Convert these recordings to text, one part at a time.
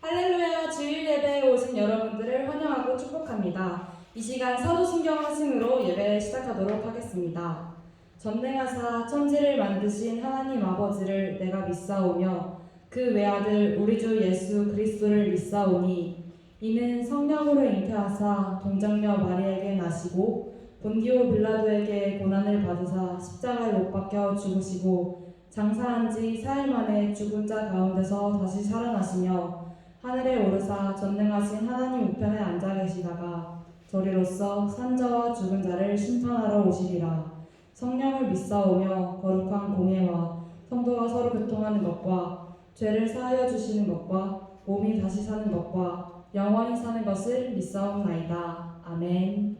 할렐루야, 주일 예배에 오신 여러분들을 환영하고 축복합니다. 이 시간 사도신경 하승으로 예배 시작하도록 하겠습니다. 전능하사 천지를 만드신 하나님 아버지를 내가 믿사오며 그 외아들 우리 주 예수 그리스도를 믿사오니 이는 성령으로 잉태하사 동정녀 마리에게 나시고 본디오 빌라도에게 고난을 받으사 십자가에 못 박혀 죽으시고 장사한 지 사흘 만에 죽은 자 가운데서 다시 살아나시며 하늘에 오르사 전능하신 하나님 우편에 앉아 계시다가 저리로서 산자와 죽은 자를 심판하러 오시리라. 성령을 믿사오며 거룩한 공예와 성도가 서로 교통하는 것과 죄를 사하여 주시는 것과 몸이 다시 사는 것과 영원히 사는 것을 믿사옵나이다. 아멘.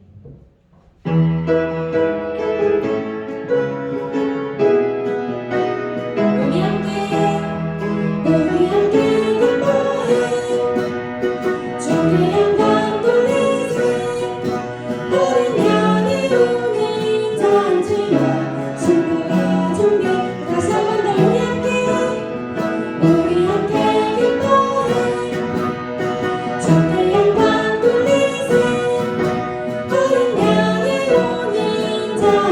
자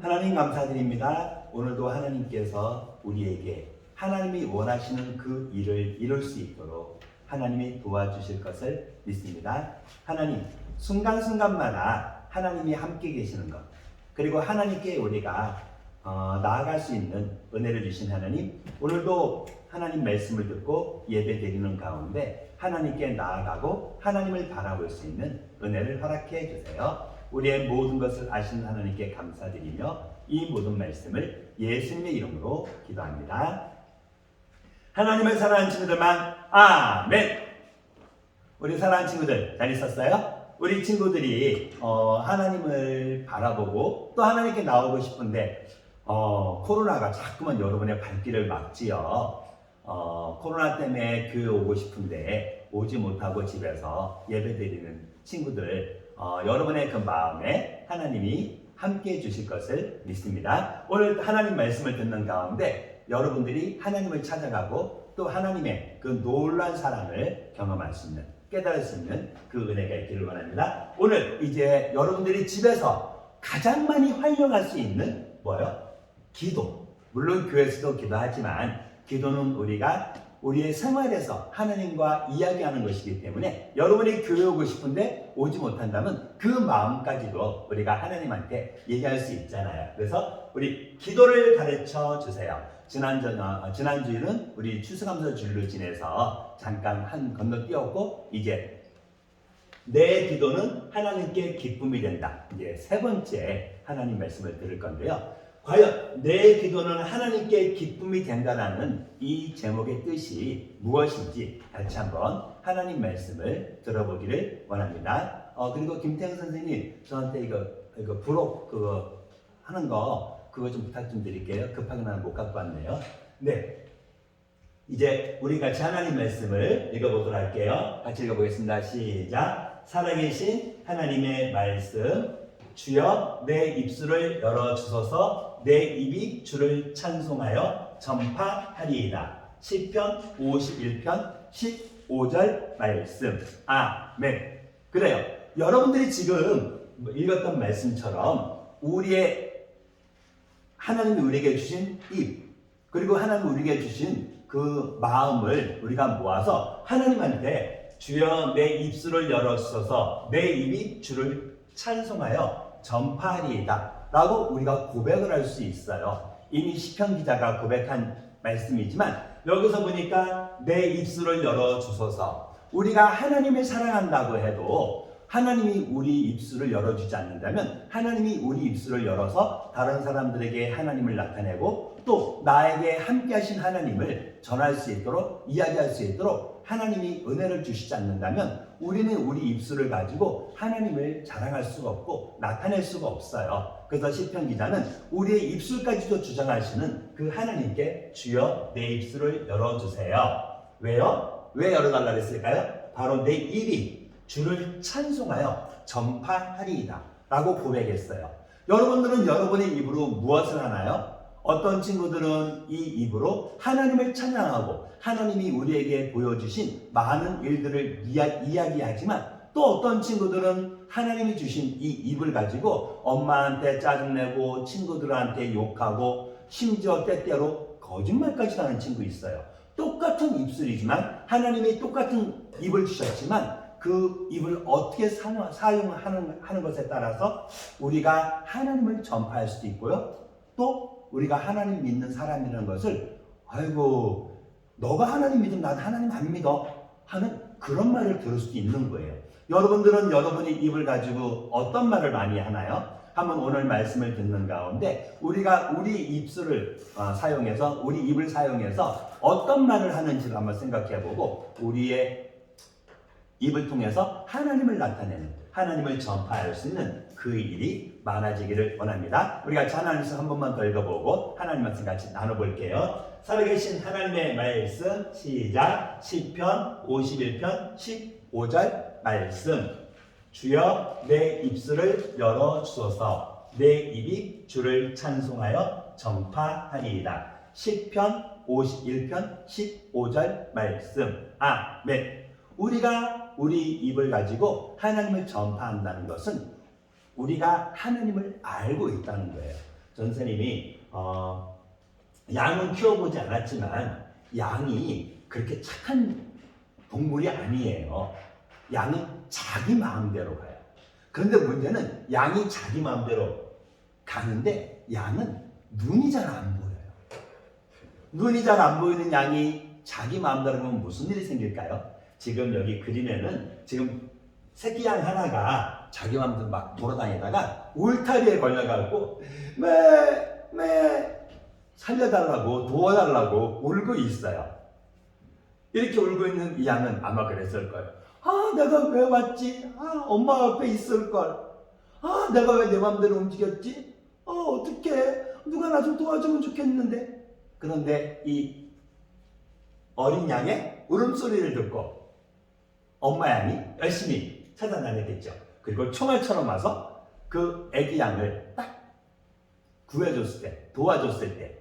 하나님 감사드립니다. 오늘도 하나님께서 우리에게 하나님이 원하시는 그 일을 이룰 수 있도록 하나님이 도와주실 것을 믿습니다. 하나님, 순간순간마다 하나님이 함께 계시는 것, 그리고 하나님께 우리가 나아갈 수 있는 은혜를 주신 하나님, 오늘도 하나님 말씀을 듣고 예배 드리는 가운데 하나님께 나아가고 하나님을 바라볼 수 있는 은혜를 허락해 주세요. 우리의 모든 것을 아시는 하나님께 감사드리며 이 모든 말씀을 예수님의 이름으로 기도합니다. 하나님을 사랑하는 친구들만 아멘. 우리 사랑하는 친구들 잘 있었어요? 우리 친구들이 하나님을 바라보고 또 하나님께 나오고 싶은데 코로나가 자꾸만 여러분의 발길을 막지요. 코로나 때문에 교회 오고 싶은데 오지 못하고 집에서 예배드리는 친구들, 여러분의 그 마음에 하나님이 함께 해 주실 것을 믿습니다. 오늘 하나님 말씀을 듣는 가운데 여러분들이 하나님을 찾아가고 또 하나님의 그 놀라운 사랑을 경험할 수 있는, 깨달을 수 있는 그 은혜가 있기를 원합니다. 오늘 이제 여러분들이 집에서 가장 많이 활용할 수 있는 뭐예요? 기도. 물론 교회에서도 기도하지만 기도는 우리의 생활에서 하나님과 이야기하는 것이기 때문에 여러분이 교회 오고 싶은데 오지 못한다면 그 마음까지도 우리가 하나님한테 얘기할 수 있잖아요. 그래서 우리 기도를 가르쳐 주세요. 지난주에는 우리 추수감사 주일로 지내서 잠깐 건너뛰었고, 이제 내 기도는 하나님께 기쁨이 된다. 이제 세 번째 하나님 말씀을 들을 건데요. 과연 내 기도는 하나님께 기쁨이 된다라는 이 제목의 뜻이 무엇인지 같이 한번 하나님 말씀을 들어보기를 원합니다. 그리고 김태형 선생님, 저한테 이거 부록 그거 하는 거 그거 좀 부탁 좀 드릴게요. 급하게 나는 못 갖고 왔네요. 네, 이제 우리 같이 하나님 말씀을 읽어보도록 할게요. 같이 읽어보겠습니다. 시작. 살아계신 하나님의 말씀. 주여 내 입술을 열어주소서. 내 입이 주를 찬송하여 전파하리이다. 시편 51편 15절 말씀. 아멘. 그래요. 여러분들이 지금 읽었던 말씀처럼 하나님이 우리에게 주신 입, 그리고 하나님이 우리에게 주신 그 마음을 우리가 모아서 하나님한테 주여 내 입술을 열어주셔서 내 입이 주를 찬송하여 전파하리이다 라고 우리가 고백을 할 수 있어요. 이미 시편 기자가 고백한 말씀이지만 여기서 보니까 내 입술을 열어주소서. 우리가 하나님을 사랑한다고 해도 하나님이 우리 입술을 열어주지 않는다면 하나님이 우리 입술을 열어서 다른 사람들에게 하나님을 나타내고 또 나에게 함께 하신 하나님을 전할 수 있도록 이야기할 수 있도록 하나님이 은혜를 주시지 않는다면 우리는 우리 입술을 가지고 하나님을 자랑할 수가 없고 나타낼 수가 없어요. 그래서 시편 기자는 우리의 입술까지도 주장하시는 그 하나님께 주여 내 입술을 열어주세요. 왜요? 왜 열어달라 그랬을까요? 바로 내 입이 주를 찬송하여 전파하리이다 라고 고백했어요. 여러분들은 여러분의 입으로 무엇을 하나요? 어떤 친구들은 이 입으로 하나님을 찬양하고 하나님이 우리에게 보여주신 많은 일들을 이야기하지만 또 어떤 친구들은 하나님이 주신 이 입을 가지고 엄마한테 짜증내고 친구들한테 욕하고 심지어 때때로 거짓말까지 하는 친구 있어요. 똑같은 입술이지만 하나님이 똑같은 입을 주셨지만 그 입을 어떻게 사용하는 것에 따라서 우리가 하나님을 전파할 수도 있고요. 또 우리가 하나님 믿는 사람이라는 것을 아이고 너가 하나님 믿으면 난 하나님 안 믿어 하는 그런 말을 들을 수도 있는 거예요. 여러분들은 여러분의 입을 가지고 어떤 말을 많이 하나요? 한번 오늘 말씀을 듣는 가운데 우리가 우리 입술을 사용해서 우리 입을 사용해서 어떤 말을 하는지를 한번 생각해보고 우리의 입을 통해서 하나님을 나타내는 하나님을 전파할 수 있는 그 일이 많아지기를 원합니다. 우리가 하나님께서 한 번만 더 읽어보고 하나님 말씀 같이 나눠볼게요. 살아계신 하나님의 말씀 시작. 시편 51편 15절 말씀. 주여 내 입술을 열어주소서. 내 입이 주를 찬송하여 전파하리이다. 시편 51편 15절 말씀. 아멘. 우리가 우리 입을 가지고 하나님을 전파한다는 것은 우리가 하나님을 알고 있다는 거예요. 전사님이 양은 키워보지 않았지만 양이 그렇게 착한 동물이 아니에요. 양은 자기 마음대로 가요. 그런데 문제는 양이 자기 마음대로 가는데 양은 눈이 잘 안 보여요. 눈이 잘 안 보이는 양이 자기 마음대로 가면 무슨 일이 생길까요? 지금 여기 그림에는 지금 새끼 양 하나가 자기 마음대로 막 돌아다니다가 울타리에 걸려가지고 매 살려달라고 도와달라고 울고 있어요. 이렇게 울고 있는 이 양은 아마 그랬을 거예요. 아 내가 왜 왔지? 아 엄마 옆에 있을걸. 아 내가 왜 내 마음대로 움직였지? 어떡해. 누가 나 좀 도와주면 좋겠는데. 그런데 이 어린 양의 울음소리를 듣고 엄마 양이 열심히 찾아다녔겠죠. 그리고 총알처럼 와서 그 애기 양을 딱 구해줬을 때, 도와줬을 때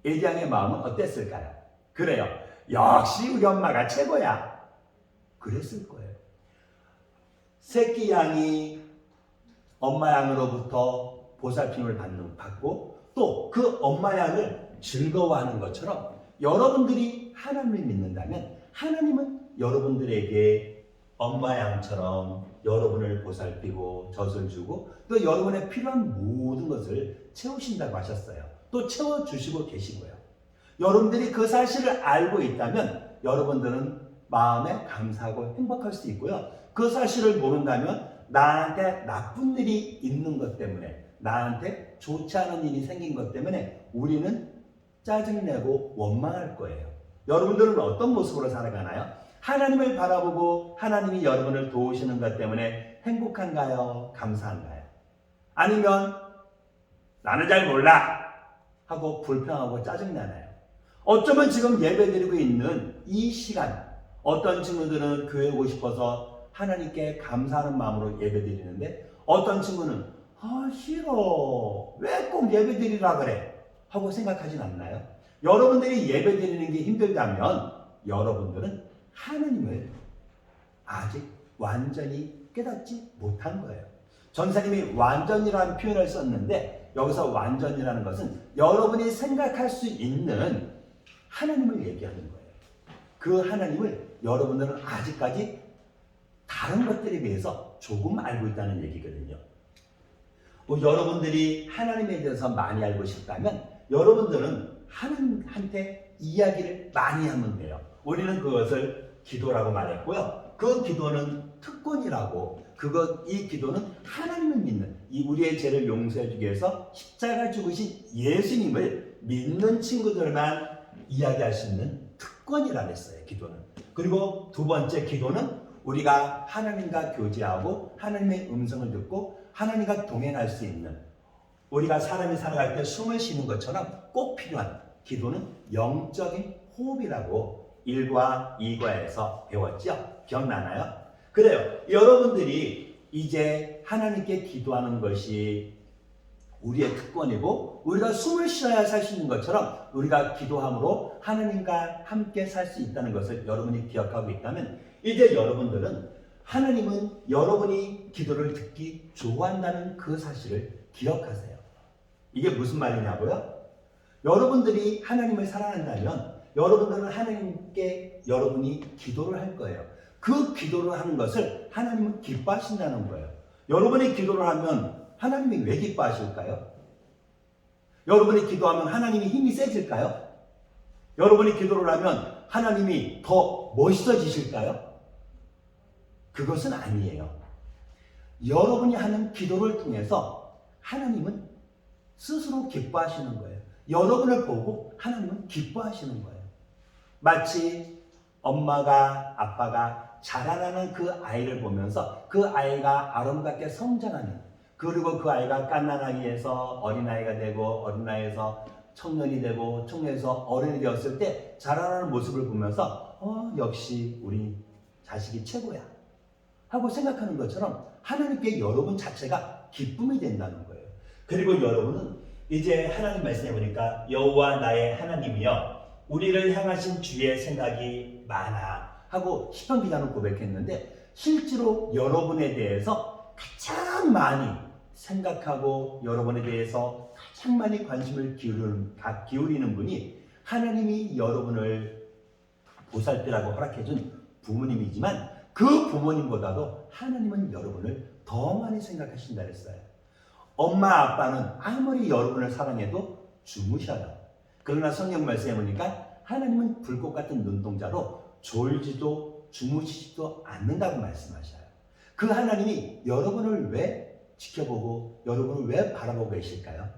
애기 양의 마음은 어땠을까요? 그래요. 역시 우리 엄마가 최고야. 그랬을 거예요. 새끼 양이 엄마 양으로부터 보살핌을 받고 또 그 엄마 양을 즐거워하는 것처럼 여러분들이 하나님을 믿는다면 하나님은 여러분들에게 엄마 양처럼 여러분을 보살피고 젖을 주고 또 여러분의 필요한 모든 것을 채우신다고 하셨어요. 또 채워주시고 계시고요. 여러분들이 그 사실을 알고 있다면 여러분들은 마음에 감사하고 행복할 수 있고요. 그 사실을 모른다면 나한테 나쁜 일이 있는 것 때문에 나한테 좋지 않은 일이 생긴 것 때문에 우리는 짜증내고 원망할 거예요. 여러분들은 어떤 모습으로 살아가나요? 하나님을 바라보고 하나님이 여러분을 도우시는 것 때문에 행복한가요? 감사한가요? 아니면 나는 잘 몰라 하고 불평하고 짜증나나요? 어쩌면 지금 예배드리고 있는 이 시간 어떤 친구들은 교회 오고 싶어서 하나님께 감사하는 마음으로 예배드리는데 어떤 친구는 싫어 왜 꼭 예배드리라 그래 하고 생각하진 않나요? 여러분들이 예배드리는 게 힘들다면 여러분들은 하나님을 아직 완전히 깨닫지 못한 거예요. 전사님이 완전이라는 표현을 썼는데 여기서 완전이라는 것은 여러분이 생각할 수 있는 하나님을 얘기하는 거예요. 그 하나님을 여러분들은 아직까지 다른 것들에 비해서 조금 알고 있다는 얘기거든요. 여러분들이 하나님에 대해서 많이 알고 싶다면 여러분들은 하나님한테 이야기를 많이 하면 돼요. 우리는 그것을 기도라고 말했고요. 그 기도는 특권이라고, 이 기도는 하나님을 믿는, 우리의 죄를 용서해 주기 위해서 십자가 죽으신 예수님을 믿는 친구들만 이야기할 수 있는 특권이라고 했어요. 기도는. 그리고 두 번째, 기도는 우리가 하나님과 교제하고 하나님의 음성을 듣고 하나님과 동행할 수 있는, 우리가 사람이 살아갈 때 숨을 쉬는 것처럼 꼭 필요한 기도는 영적인 호흡이라고 1과 2과에서 배웠죠? 기억나나요? 그래요. 여러분들이 이제 하나님께 기도하는 것이 우리의 특권이고, 우리가 숨을 쉬어야 살 수 있는 것처럼 우리가 기도함으로 하나님과 함께 살 수 있다는 것을 여러분이 기억하고 있다면, 이제 여러분들은 하나님은 여러분이 기도를 듣기 좋아한다는 그 사실을 기억하세요. 이게 무슨 말이냐고요? 여러분들이 하나님을 사랑한다면 여러분들은 하나님께 여러분이 기도를 할 거예요. 그 기도를 하는 것을 하나님은 기뻐하신다는 거예요. 여러분이 기도를 하면 하나님이 왜 기뻐하실까요? 여러분이 기도하면 하나님이 힘이 세질까요? 여러분이 기도를 하면 하나님이 더 멋있어지실까요? 그것은 아니에요. 여러분이 하는 기도를 통해서 하나님은 스스로 기뻐하시는 거예요. 여러분을 보고 하나님은 기뻐하시는 거예요. 마치 엄마가, 아빠가 자라나는 그 아이를 보면서 그 아이가 아름답게 성장하는, 그리고 그 아이가 갓난아기에서 어린아이가 되고 어린아이에서 청년이 되고 청년에서 어른이 되었을 때 자라나는 모습을 보면서 역시 우리 자식이 최고야 하고 생각하는 것처럼 하나님께 여러분 자체가 기쁨이 된다는 거예요. 그리고 여러분은 이제 하나님 말씀해 보니까 여호와 나의 하나님이여 우리를 향하신 주의 생각이 많아 하고 시편 기자는 고백했는데, 실제로 여러분에 대해서 가장 많이 생각하고 여러분에 대해서 가장 많이 관심을 기울이는 분이 하나님이 여러분을 보살피라고 허락해준 부모님이지만, 그 부모님보다도 하나님은 여러분을 더 많이 생각하신다 그랬어요. 엄마 아빠는 아무리 여러분을 사랑해도 주무셔요. 그러나 성경 말씀해 보니까 하나님은 불꽃 같은 눈동자로 졸지도 주무시지도 않는다고 말씀하셔요. 그 하나님이 여러분을 왜 지켜보고 여러분을 왜 바라보고 계실까요?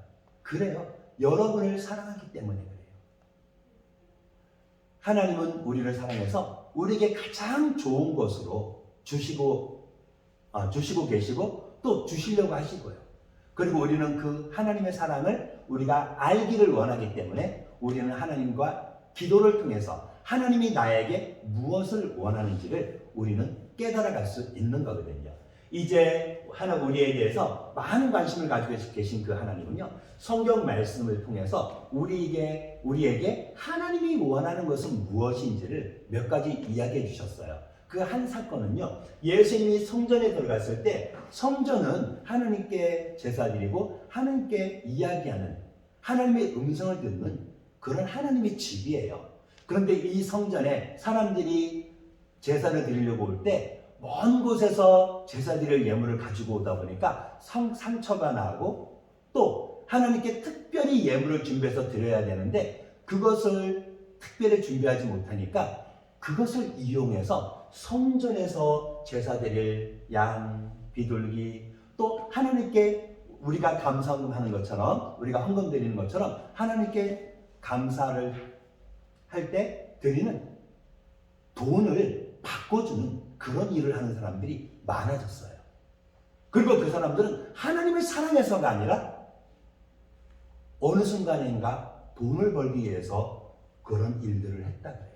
그래요. 여러분을 사랑하기 때문에 그래요. 하나님은 우리를 사랑해서 우리에게 가장 좋은 것으로 주시고 계시고 또 주시려고 하시고요. 그리고 우리는 그 하나님의 사랑을 우리가 알기를 원하기 때문에 우리는 하나님과 기도를 통해서 하나님이 나에게 무엇을 원하는지를 우리는 깨달아갈 수 있는 거거든요. 이제 우리에 대해서 많은 관심을 가지고 계신 그 하나님은요, 성경 말씀을 통해서 우리에게 하나님이 원하는 것은 무엇인지를 몇 가지 이야기해 주셨어요. 그 한 사건은요, 예수님이 성전에 들어갔을 때, 성전은 하나님께 제사드리고 하나님께 이야기하는, 하나님의 음성을 듣는 그런 하나님의 집이에요. 그런데 이 성전에 사람들이 제사를 드리려고 올 때 먼 곳에서 제사 드릴 예물을 가지고 오다 보니까 상처가 나고, 또 하나님께 특별히 예물을 준비해서 드려야 되는데 그것을 특별히 준비하지 못하니까 그것을 이용해서 성전에서 제사 드릴 양, 비둘기, 또 하나님께 우리가 감사헌금 하는 것처럼, 우리가 헌금 드리는 것처럼 하나님께 감사를 할 때 드리는 돈을 바꿔주는 그런 일을 하는 사람들이 많아졌어요. 그리고 그 사람들은 하나님을 사랑해서가 아니라 어느 순간인가 돈을 벌기 위해서 그런 일들을 했다 그래요.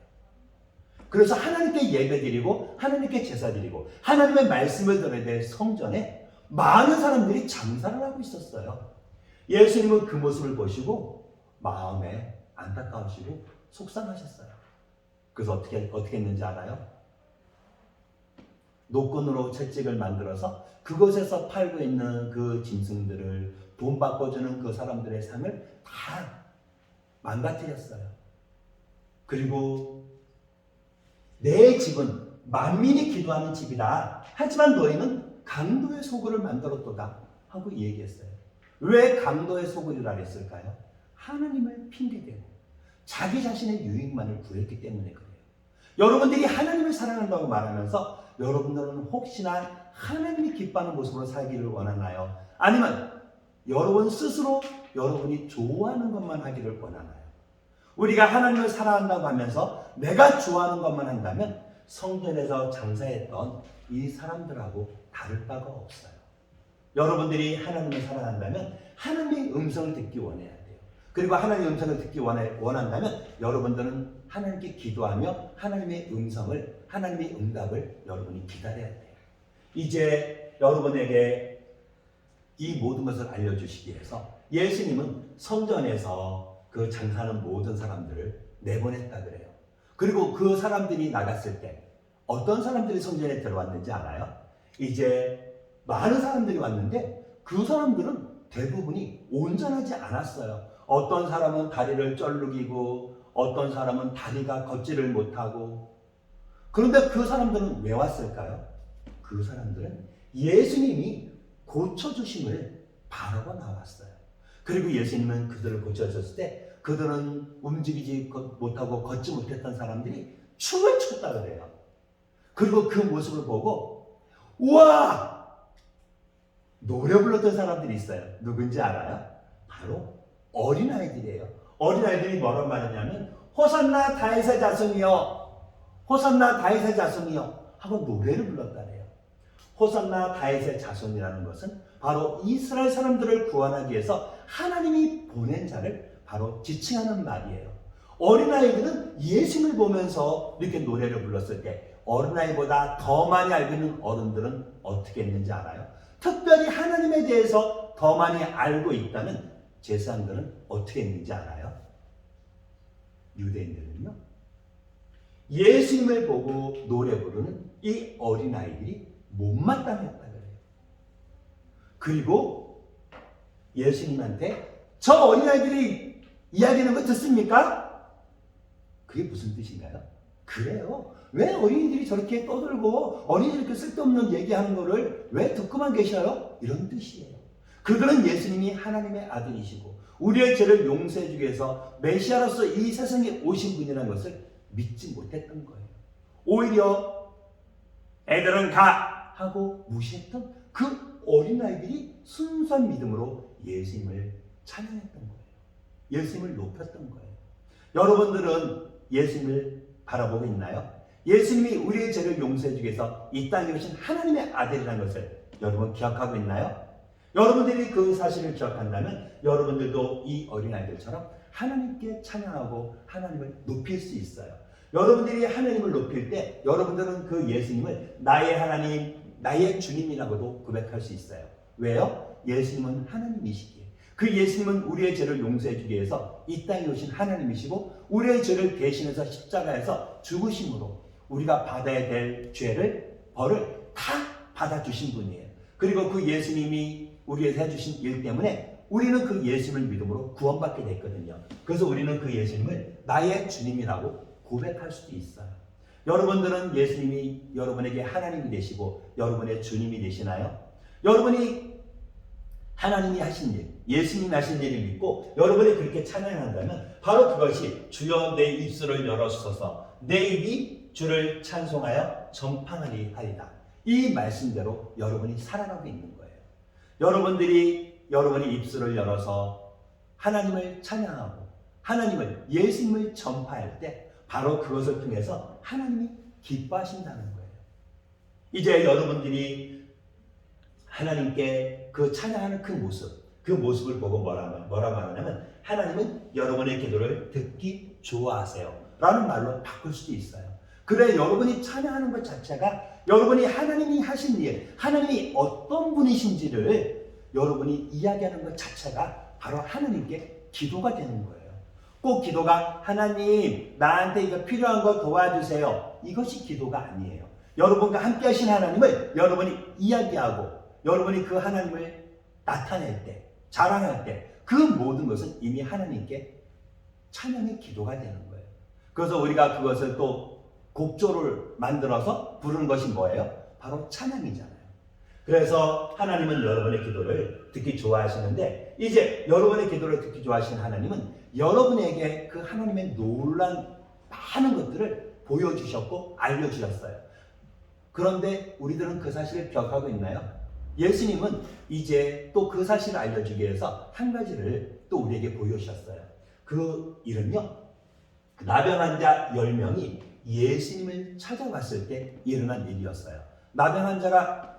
그래서 하나님께 예배드리고 하나님께 제사드리고 하나님의 말씀을 들어야 될 성전에 많은 사람들이 장사를 하고 있었어요. 예수님은 그 모습을 보시고 마음에 안타까우시고 속상하셨어요. 그래서 어떻게 했는지 알아요? 노끈으로 채찍을 만들어서 그곳에서 팔고 있는 그 짐승들을 돈 바꿔주는 그 사람들의 삶을 다 망가뜨렸어요. 그리고 내 집은 만민이 기도하는 집이다. 하지만 너희는 강도의 소굴을 만들었도다 하고 얘기했어요. 왜 강도의 소굴이라 했을까요? 하나님을 핑계대고 자기 자신의 유익만을 구했기 때문에 그래요. 여러분들이 하나님을 사랑한다고 말하면서 여러분들은 혹시나 하나님이 기뻐하는 모습으로 살기를 원하나요? 아니면 여러분 스스로 여러분이 좋아하는 것만 하기를 원하나요? 우리가 하나님을 사랑한다고 하면서 내가 좋아하는 것만 한다면 성전에서 장사했던 이 사람들하고 다를 바가 없어요. 여러분들이 하나님을 사랑한다면 하나님의 음성을 듣기 원해야 돼요. 그리고 하나님의 음성을 듣기 원한다면 여러분들은 하나님께 기도하며 하나님의 음성을, 하나님의 응답을 여러분이 기다려야 돼요. 이제 여러분에게 이 모든 것을 알려주시기 위해서 예수님은 성전에서 그 장사하는 모든 사람들을 내보냈다 그래요. 그리고 그 사람들이 나갔을 때 어떤 사람들이 성전에 들어왔는지 알아요? 이제 많은 사람들이 왔는데 그 사람들은 대부분이 온전하지 않았어요. 어떤 사람은 다리를 쩔룩이고 어떤 사람은 다리가 걷지를 못하고. 그런데 그 사람들은 왜 왔을까요? 그 사람들은 예수님이 고쳐주심을 바라고 나왔어요. 그리고 예수님은 그들을 고쳐주셨을 때 그들은 움직이지 못하고 걷지 못했던 사람들이 춤을 췄다 그래요. 그리고 그 모습을 보고 우와! 노래 불렀던 사람들이 있어요. 누군지 알아요? 바로 어린아이들이에요. 어린아이들이 뭐라고 말하냐면 호산나 다윗의 자손이여, 호산나 다윗의 자손이여 하고 노래를 불렀다래요. 호산나 다윗의 자손이라는 것은 바로 이스라엘 사람들을 구원하기 위해서 하나님이 보낸 자를 바로 지칭하는 말이에요. 어린아이들은 예수님을 보면서 이렇게 노래를 불렀을 때 어린아이보다 더 많이 알고 있는 어른들은 어떻게 했는지 알아요? 특별히 하나님에 대해서 더 많이 알고 있다는 제사장들은 어떻게 했는지 알아요? 유대인들은요, 예수님을 보고 노래 부르는 이 어린아이들이 못마땅했다 그래요. 그리고 예수님한테 저 어린아이들이 이야기하는 거 듣습니까? 그게 무슨 뜻인가요? 그래요. 왜 어린이들이 저렇게 떠들고 어린이들이 이렇게 쓸데없는 얘기하는 거를 왜 듣고만 계셔요? 이런 뜻이에요. 그들은 예수님이 하나님의 아들이시고 우리의 죄를 용서해 주기 위해서 메시아로서 이 세상에 오신 분이라는 것을 믿지 못했던 거예요. 오히려 애들은 가! 하고 무시했던 그 어린아이들이 순수한 믿음으로 예수님을 찬양했던 거예요. 예수님을 높였던 거예요. 여러분들은 예수님을 바라보고 있나요? 예수님이 우리의 죄를 용서해 주기 위해서 이 땅에 오신 하나님의 아들이라는 것을 여러분 기억하고 있나요? 여러분들이 그 사실을 기억한다면 여러분들도 이 어린아이들처럼 하나님께 찬양하고 하나님을 높일 수 있어요. 여러분들이 하나님을 높일 때 여러분들은 그 예수님을 나의 하나님, 나의 주님이라고도 고백할 수 있어요. 왜요? 예수님은 하나님이시기에. 그 예수님은 우리의 죄를 용서해 주기 위해서 이 땅에 오신 하나님이시고 우리의 죄를 대신해서 십자가에서 죽으심으로 우리가 받아야 될 죄를, 벌을 다 받아주신 분이에요. 그리고 그 예수님이 우리에게 해주신 일 때문에 우리는 그 예수님을 믿음으로 구원받게 됐거든요. 그래서 우리는 그 예수님을 나의 주님이라고 고백할 수도 있어요. 여러분들은 예수님이 여러분에게 하나님이 되시고 여러분의 주님이 되시나요? 여러분이 하나님이 하신 일, 예수님이 하신 일을 믿고 여러분이 그렇게 찬양한다면 바로 그것이 주여 내 입술을 열어주소서 내 입이 주를 찬송하여 전파하리 하리다. 이 말씀대로 여러분이 살아가고 있는 거예요. 여러분이 입술을 열어서 하나님을 찬양하고 하나님을, 예수님을 전파할 때 바로 그것을 통해서 하나님이 기뻐하신다는 거예요. 이제 여러분들이 하나님께 그 찬양하는 그 모습을 보고 뭐라고 말하냐면 하나님은 여러분의 기도를 듣기 좋아하세요 라는 말로 바꿀 수도 있어요. 그래, 여러분이 찬양하는 것 자체가 여러분이 하나님이 하신 일, 하나님이 어떤 분이신지를 여러분이 이야기하는 것 자체가 바로 하나님께 기도가 되는 거예요. 꼭 기도가 하나님 나한테 이거 필요한 거 도와주세요, 이것이 기도가 아니에요. 여러분과 함께 하신 하나님을 여러분이 이야기하고 여러분이 그 하나님을 나타낼 때, 자랑할 때 그 모든 것은 이미 하나님께 찬양의 기도가 되는 거예요. 그래서 우리가 그것을 또 곡조를 만들어서 부르는 것이 뭐예요? 바로 찬양이잖아요. 그래서 하나님은 여러분의 기도를 듣기 좋아하시는데, 이제 여러분의 기도를 듣기 좋아하시는 하나님은 여러분에게 그 하나님의 놀란 많은 것들을 보여주셨고 알려주셨어요. 그런데 우리들은 그 사실을 기억하고 있나요? 예수님은 이제 또 그 사실을 알려주기 위해서 한 가지를 또 우리에게 보여주셨어요. 그 일은요, 나병 환자 10명이 예수님을 찾아왔을 때 일어난 일이었어요. 나병 환자가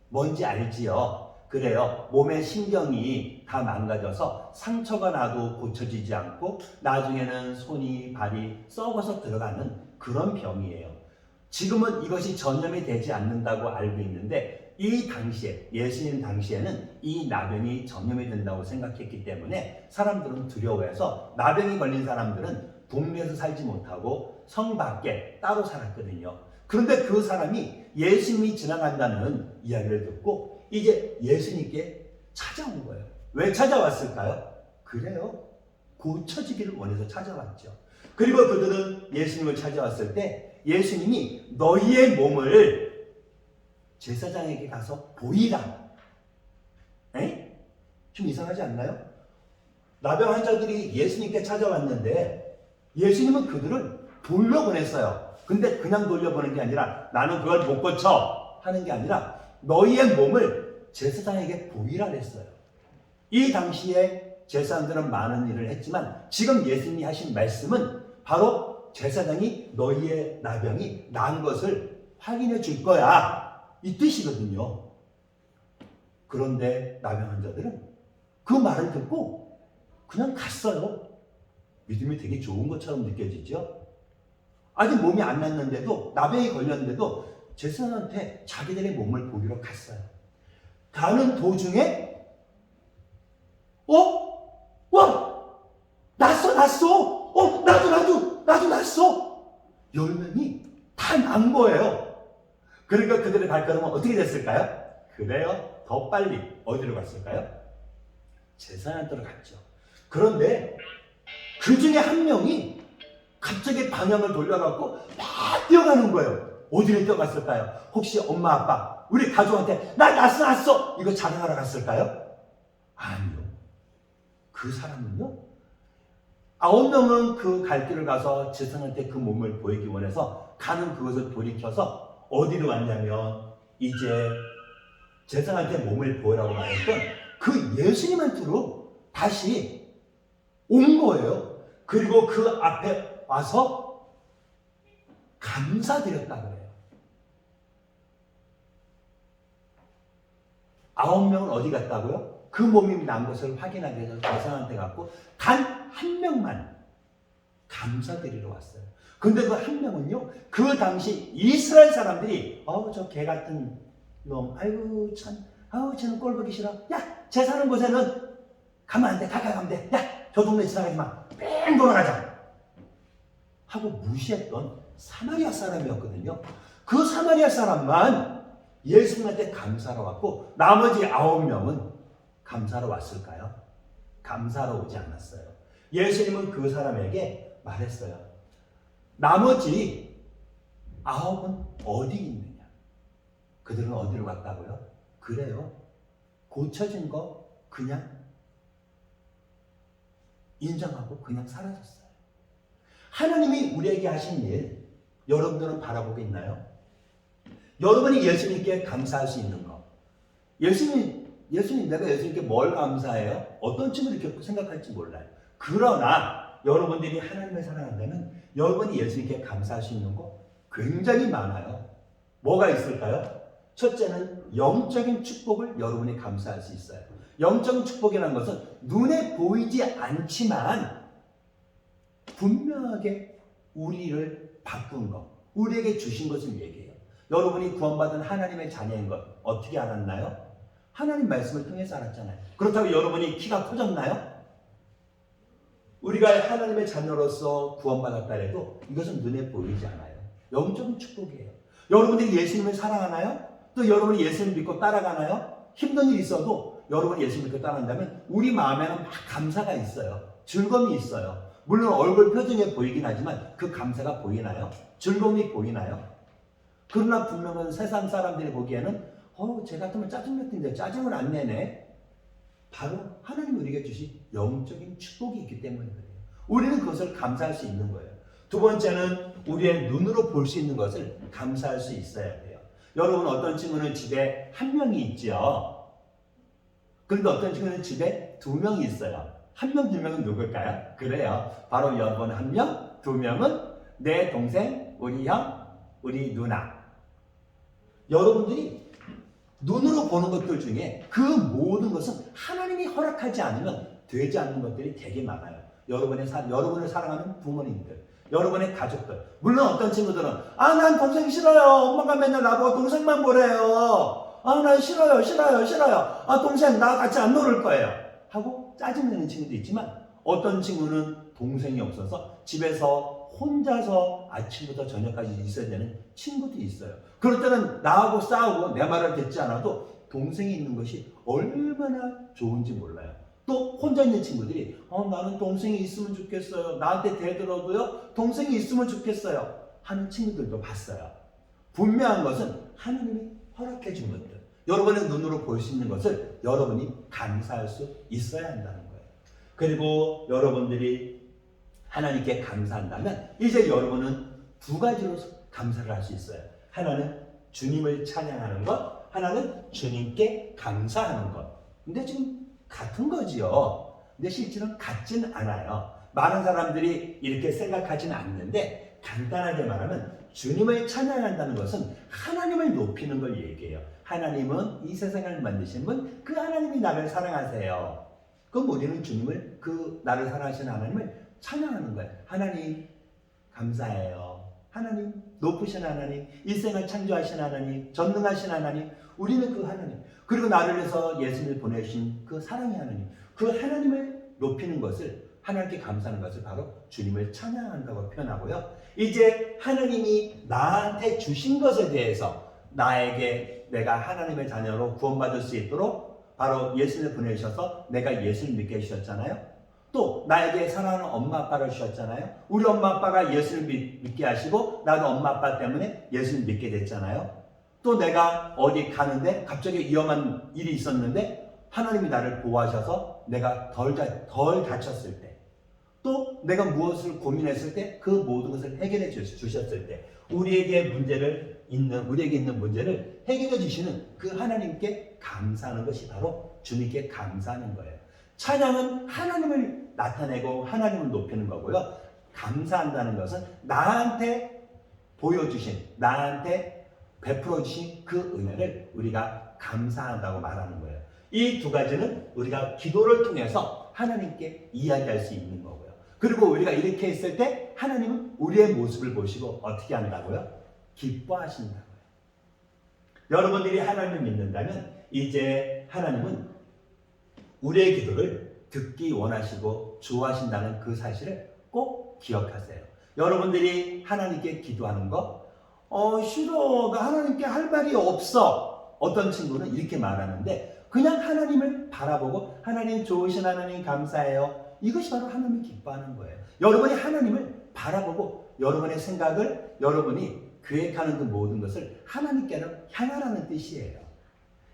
뭔지 알지요? 그래요. 몸의 신경이 다 망가져서 상처가 나도 고쳐지지 않고 나중에는 손이 발이 썩어서 들어가는 그런 병이에요. 지금은 이것이 전염이 되지 않는다고 알고 있는데, 이 당시에, 예수님 당시에는 이 나병이 전염이 된다고 생각했기 때문에 사람들은 두려워해서 나병이 걸린 사람들은 동네에서 살지 못하고 성 밖에 따로 살았거든요. 그런데 그 사람이 예수님이 지나간다는 이야기를 듣고 이제 예수님께 찾아온 거예요. 왜 찾아왔을까요? 그래요. 고쳐지기를 원해서 찾아왔죠. 그리고 그들은 예수님을 찾아왔을 때 예수님이 너희의 몸을 제사장에게 가서 보이라. 에? 좀 이상하지 않나요? 나병 환자들이 예수님께 찾아왔는데 예수님은 그들을 돌려보냈어요. 근데 그냥 돌려보낸 게 아니라 나는 그걸 못 고쳐 하는 게 아니라 너희의 몸을 제사장에게 보이라 했어요. 이 당시에 제사장들은 많은 일을 했지만 지금 예수님이 하신 말씀은 바로 제사장이 너희의 나병이 나은 것을 확인해 줄 거야, 이 뜻이거든요. 그런데 나병 환자들은 그 말을 듣고 그냥 갔어요. 믿음이 되게 좋은 것처럼 느껴지죠? 아직 몸이 안 났는데도, 나병이 걸렸는데도 제사장한테 자기들의 몸을 보이러 갔어요. 가는 도중에 났어! 나도 났어! 10명이 다 난 거예요. 그러니까 그들의 발걸음은 어떻게 됐을까요? 그래요. 더 빨리 어디로 갔을까요? 제사장한테로 갔죠. 그런데 그 중에 한 명이 갑자기 방향을 돌려갖고 막 뛰어가는 거예요. 어디로 뛰어갔을까요? 혹시 엄마, 아빠, 우리 가족한테 나 났어! 이거 자랑하러 갔을까요? 아니요. 그 사람은요, 9명은 그 갈 길을 가서 제사장한테 그 몸을 보이기 원해서 가는 그것을 돌이켜서 어디로 왔냐면 이제 제사장한테 몸을 보이라고 말했던 그 예수님한테로 다시 온 거예요. 그리고 그 앞에 와서 감사드렸다 그래요. 9명은 어디 갔다고요? 그 몸이 난 것을 확인하기 위해서 제사장한테 갔고 단 한 명만 감사드리러 왔어요. 근데 그 한 명은요, 그 당시 이스라엘 사람들이 저 개 같은 놈, 아이고 참, 쟤는 꼴 보기 싫어. 야, 쟤 사는 곳에는 가면 안 돼, 가까이 가면 돼. 야, 저 동네 지나가지 마. 뺑 돌아가자. 하고 무시했던 사마리아 사람이었거든요. 그 사마리아 사람만 예수님한테 감사로 왔고 나머지 9명은 감사로 왔을까요? 감사로 오지 않았어요. 예수님은 그 사람에게 말했어요. 나머지 9은 어디 있느냐? 그들은 어디로 갔다고요? 그래요. 고쳐진 거 그냥 인정하고 그냥 사라졌어요. 하나님이 우리에게 하신 일, 여러분들은 바라보고 있나요? 여러분이 예수님께 감사할 수 있는 거. 예수님, 내가 예수님께 뭘 감사해요? 어떤 쯤을 이렇게 생각할지 몰라요. 그러나 여러분들이 하나님을 사랑한다면 여러분이 예수님께 감사할 수 있는 거 굉장히 많아요. 뭐가 있을까요? 첫째는 영적인 축복을 여러분이 감사할 수 있어요. 영적인 축복이라는 것은 눈에 보이지 않지만 분명하게 우리를 바꾼 것, 우리에게 주신 것을 얘기해요. 여러분이 구원받은 하나님의 자녀인 것 어떻게 알았나요? 하나님 말씀을 통해서 알았잖아요. 그렇다고 여러분이 키가 커졌나요? 우리가 하나님의 자녀로서 구원받았다 해도 이것은 눈에 보이지 않아요. 영적인 축복이에요. 여러분들이 예수님을 사랑하나요? 또 여러분이 예수님 믿고 따라가나요? 힘든 일이 있어도 여러분이 예수님 믿고 따라간다면 우리 마음에는 막 감사가 있어요. 즐거움이 있어요. 물론 얼굴 표정에 보이긴 하지만 그 감사가 보이나요? 즐거움이 보이나요? 그러나 분명한 세상 사람들이 보기에는 쟤 같으면 짜증냈는데 짜증을 안 내네. 바로 하나님 우리에게 주신 영적인 축복이 있기 때문에 그래요. 우리는 그것을 감사할 수 있는 거예요. 두 번째는 우리의 눈으로 볼 수 있는 것을 감사할 수 있어야 돼요. 여러분, 어떤 친구는 집에 한 명이 있죠. 그런데 어떤 친구는 집에 두 명이 있어요. 한 명, 두 명은 누굴까요? 그래요. 바로 여러분 한 명, 두 명은 내 동생, 우리 형, 우리 누나. 여러분들이 눈으로 보는 것들 중에 그 모든 것은 하나님이 허락하지 않으면 되지 않는 것들이 되게 많아요. 여러분을 사랑하는 부모님들, 여러분의 가족들. 물론 어떤 친구들은 난 동생 싫어요. 엄마가 맨날 나보고 동생만 보래요. 난 싫어요. 동생 나 같이 안 놀을 거예요. 하고 짜증내는 친구도 있지만 어떤 친구는 동생이 없어서 집에서 혼자서 아침부터 저녁까지 있어야 되는 친구도 있어요. 그럴 때는 나하고 싸우고 내 말을 듣지 않아도 동생이 있는 것이 얼마나 좋은지 몰라요. 또 혼자 있는 친구들이 나는 동생이 있으면 좋겠어요. 나한테 대들어도요 동생이 있으면 좋겠어요 하는 친구들도 봤어요. 분명한 것은 하나님이 허락해 준 것들, 여러분의 눈으로 볼 수 있는 것을 여러분이 감사할 수 있어야 한다는 거예요. 그리고 여러분들이 하나님께 감사한다면 이제 여러분은 두 가지로 감사를 할 수 있어요. 하나는 주님을 찬양하는 것, 하나는 주님께 감사하는 것. 근데 지금 같은 거지요. 근데 실제로는 같진 않아요. 많은 사람들이 이렇게 생각하지는 않는데 간단하게 말하면 주님을 찬양한다는 것은 하나님을 높이는 걸 얘기해요. 하나님은 이 세상을 만드신 분, 그 하나님이 나를 사랑하세요. 그럼 우리는 주님을, 그 나를 사랑하시는 하나님을 찬양하는 거예요. 하나님 감사해요. 하나님 높으신 하나님, 일생을 창조하신 하나님, 전능하신 하나님, 우리는 그 하나님, 그리고 나를 위해서 예수님을 보내신 그 사랑의 하나님, 그 하나님을 높이는 것을, 하나님께 감사하는 것을 바로 주님을 찬양한다고 표현하고요. 이제 하나님이 나한테 주신 것에 대해서 나에게 내가 하나님의 자녀로 구원받을 수 있도록 바로 예수님을 보내주셔서 내가 예수를 믿게 해주셨잖아요. 또 나에게 사랑하는 엄마 아빠를 주셨잖아요. 우리 엄마 아빠가 예수를 믿게 하시고 나도 엄마 아빠 때문에 예수를 믿게 됐잖아요. 또 내가 어디 가는데 갑자기 위험한 일이 있었는데 하나님이 나를 보호하셔서 내가 덜 다쳤을 때, 또 내가 무엇을 고민했을 때 그 모든 것을 해결해 주셨을 때 우리에게 있는 문제를 해결해 주시는 그 하나님께 감사하는 것이 바로 주님께 감사하는 거예요. 찬양은 하나님을 나타내고 하나님을 높이는 거고요. 감사한다는 것은 나한테 보여주신, 나한테 베풀어 주신 그 은혜를 우리가 감사한다고 말하는 거예요. 이 두 가지는 우리가 기도를 통해서 하나님께 이야기할 수 있는 거고요. 그리고 우리가 이렇게 했을 때 하나님은 우리의 모습을 보시고 어떻게 한다고요? 기뻐하신다고요. 여러분들이 하나님을 믿는다면 이제 하나님은 우리의 기도를 듣기 원하시고 좋아하신다는 그 사실을 꼭 기억하세요. 여러분들이 하나님께 기도하는 거 싫어, 나 하나님께 할 말이 없어. 어떤 친구는 이렇게 말하는데 그냥 하나님을 바라보고 하나님 좋으신 하나님 감사해요. 이것이 바로 하나님이 기뻐하는 거예요. 여러분이 하나님을 바라보고 여러분의 생각을, 여러분이 계획하는 그 모든 것을 하나님께로 향하라는 뜻이에요.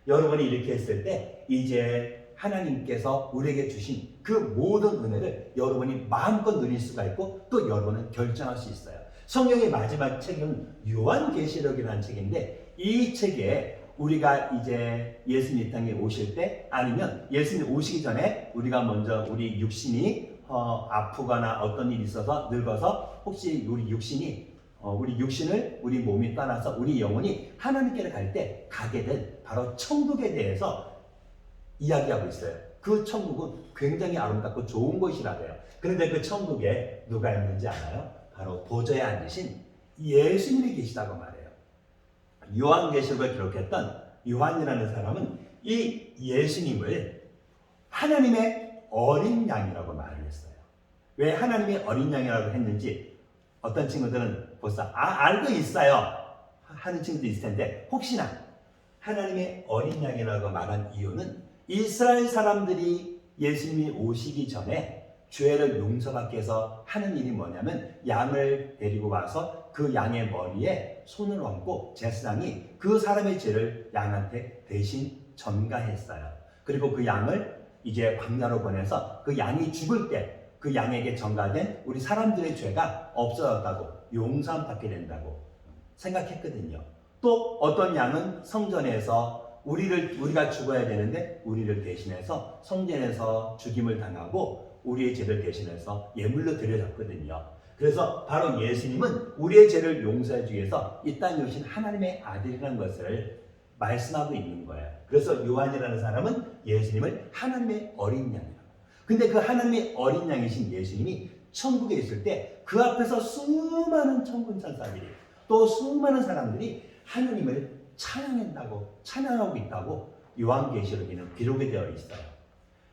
여러분이 이렇게 했을 때 이제 하나님께서 우리에게 주신 그 모든 은혜를 여러분이 마음껏 누릴 수가 있고 또 여러분은 결정할 수 있어요. 성경의 마지막 책은 요한계시록이라는 책인데 이 책에 우리가 이제 예수님 이 땅에 오실 때 아니면 예수님 오시기 전에 우리가 먼저 우리 육신이 아프거나 어떤 일이 있어서 늙어서 혹시 우리 육신을 우리 몸이 떠나서 우리 영혼이 하나님께로 갈 때 가게 된 바로 천국에 대해서 이야기하고 있어요. 그 천국은 굉장히 아름답고 좋은 곳이라고 해요. 그런데 그 천국에 누가 있는지 알아요? 바로 보좌에 앉으신 예수님이 계시다고 말해요. 요한계시록을 기록했던 요한이라는 사람은 이 예수님을 하나님의 어린 양이라고 말을 했어요. 왜 하나님의 어린 양이라고 했는지 어떤 친구들은 벌써 알고 있어요 하는 친구도 있을 텐데, 혹시나 하나님의 어린 양이라고 말한 이유는 이스라엘 사람들이 예수님이 오시기 전에 죄를 용서받기 위해서 하는 일이 뭐냐면 양을 데리고 와서 그 양의 머리에 손을 얹고 제사장이 그 사람의 죄를 양한테 대신 전가했어요. 그리고 그 양을 이제 광야로 보내서 그 양이 죽을 때 그 양에게 전가된 우리 사람들의 죄가 없어졌다고 용서함 받게 된다고 생각했거든요. 또 어떤 양은 성전에서 우리가 죽어야 되는데 우리를 대신해서 성전에서 죽임을 당하고 우리의 죄를 대신해서 예물로 드려졌거든요. 그래서 바로 예수님은 우리의 죄를 용서해 주기 위해서 이 땅에 오신 하나님의 아들이라는 것을 말씀하고 있는 거예요. 그래서 요한이라는 사람은 예수님을 하나님의 어린 양이라고. 근데 그 하나님의 어린 양이신 예수님이 천국에 있을 때 그 앞에서 수많은 천군 천사들이 또 수많은 사람들이 하나님을 찬양하고 있다고 요한계시록에는 기록이 되어 있어요.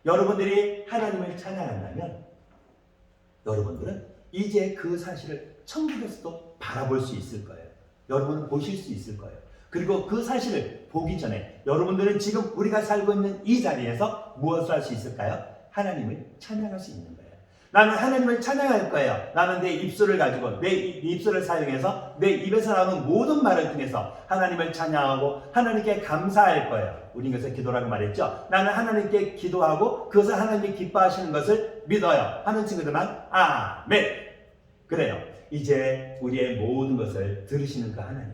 여러분들이 하나님을 찬양한다면 여러분들은 이제 그 사실을 천국에서도 바라볼 수 있을 거예요. 여러분은 보실 수 있을 거예요. 그리고 그 사실을 보기 전에 여러분들은 지금 우리가 살고 있는 이 자리에서 무엇을 할 수 있을까요? 하나님을 찬양할 수 있는 거예요. 나는 하나님을 찬양할 거예요. 나는 내 입술을 가지고 내 입술을 사용해서 내 입에서 나오는 모든 말을 통해서 하나님을 찬양하고 하나님께 감사할 거예요. 우리 이것을 기도라고 말했죠. 나는 하나님께 기도하고 그것을 하나님이 기뻐하시는 것을 믿어요. 하는 친구들만 아멘. 그래요. 이제 우리의 모든 것을 들으시는 그 하나님.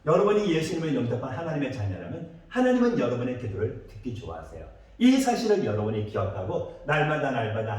여러분이 예수님을 영접한 하나님의 자녀라면 하나님은 여러분의 기도를 듣기 좋아하세요. 이 사실을 여러분이 기억하고 날마다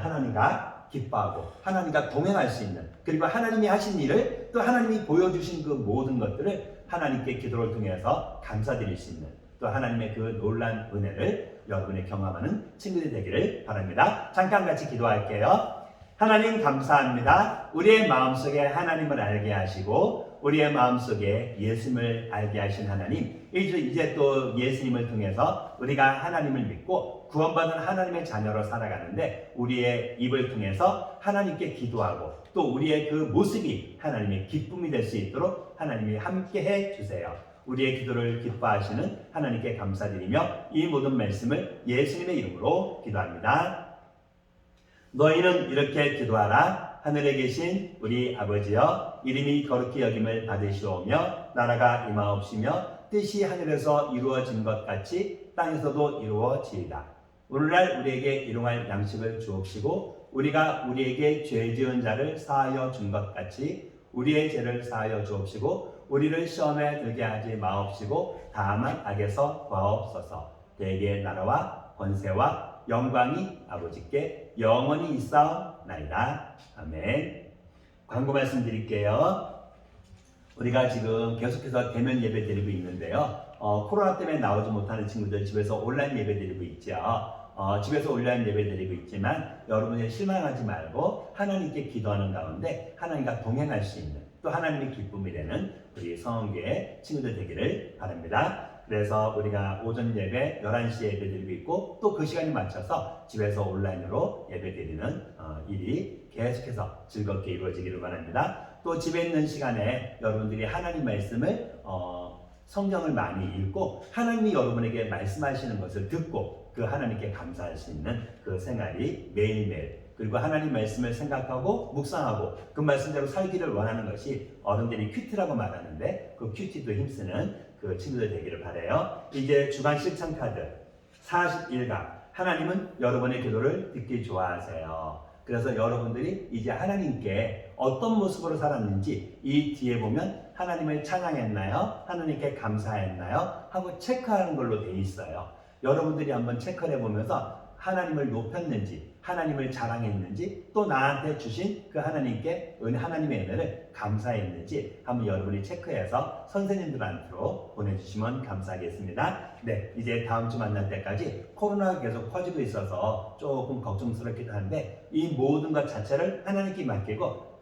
하나님과 기뻐하고 하나님과 동행할 수 있는, 그리고 하나님이 하신 일을 또 하나님이 보여주신 그 모든 것들을 하나님께 기도를 통해서 감사드릴 수 있는, 또 하나님의 그 놀라운 은혜를 여러분이 경험하는 친구들이 되기를 바랍니다. 잠깐 같이 기도할게요. 하나님 감사합니다. 우리의 마음속에 하나님을 알게 하시고 우리의 마음속에 예수님을 알게 하신 하나님, 이제 또 예수님을 통해서 우리가 하나님을 믿고 구원받은 하나님의 자녀로 살아가는데 우리의 입을 통해서 하나님께 기도하고 또 우리의 그 모습이 하나님의 기쁨이 될 수 있도록 하나님이 함께 해 주세요. 우리의 기도를 기뻐하시는 하나님께 감사드리며 이 모든 말씀을 예수님의 이름으로 기도합니다. 너희는 이렇게 기도하라. 하늘에 계신 우리 아버지여, 이름이 거룩히 여김을 받으시오며 나라가 임하옵시며 뜻이 하늘에서 이루어진 것 같이 땅에서도 이루어지이다. 오늘날 우리에게 일용할 양식을 주옵시고 우리가 우리에게 죄 지은 자를 사하여 준 것 같이 우리의 죄를 사하여 주옵시고 우리를 시험에 들게 하지 마옵시고 다만 악에서 구하옵소서. 대개의 나라와 권세와 영광이 아버지께 영원히 있사옵나이다. 아멘. 광고 말씀드릴게요. 우리가 지금 계속해서 대면 예배 드리고 있는데요. 코로나 때문에 나오지 못하는 친구들 집에서 온라인 예배 드리고 있죠. 집에서 온라인 예배 드리고 있지만 여러분이 실망하지 말고 하나님께 기도하는 가운데 하나님과 동행할 수 있는, 또 하나님의 기쁨이 되는 우리 성원교회 친구들 되기를 바랍니다. 그래서 우리가 오전 예배 11시에 예배 드리고 있고 또 그 시간에 맞춰서 집에서 온라인으로 예배 드리는 일이 계속해서 즐겁게 이루어지기를 바랍니다. 또 집에 있는 시간에 여러분들이 하나님 말씀을 성경을 많이 읽고 하나님이 여러분에게 말씀하시는 것을 듣고 그 하나님께 감사할 수 있는 그 생활이 매일매일, 그리고 하나님 말씀을 생각하고 묵상하고 그 말씀대로 살기를 원하는 것이 어른들이 큐티라고 말하는데 그 큐티도 힘쓰는 그 친구들 되기를 바라요. 이제 주간 실천 카드 41강, 하나님은 여러분의 기도를 듣기 좋아하세요. 그래서 여러분들이 이제 하나님께 어떤 모습으로 살았는지 이 뒤에 보면 하나님을 찬양했나요? 하나님께 감사했나요? 하고 체크하는 걸로 돼 있어요. 여러분들이 한번 체크를 해보면서 하나님을 높였는지, 하나님을 자랑했는지, 또 나한테 주신 그 하나님께 하나님의 은혜를 감사했는지 한번 여러분이 체크해서 선생님들한테로 보내주시면 감사하겠습니다. 네, 이제 다음 주 만날 때까지 코로나가 계속 퍼지고 있어서 조금 걱정스럽기도 한데 이 모든 것 자체를 하나님께 맡기고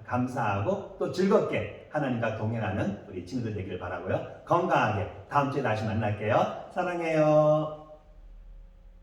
감사하고 또 즐겁게 하나님과 동행하는 우리 친구들 되기를 바라고요. 건강하게 다음 주에 다시 만날게요. 사랑해요.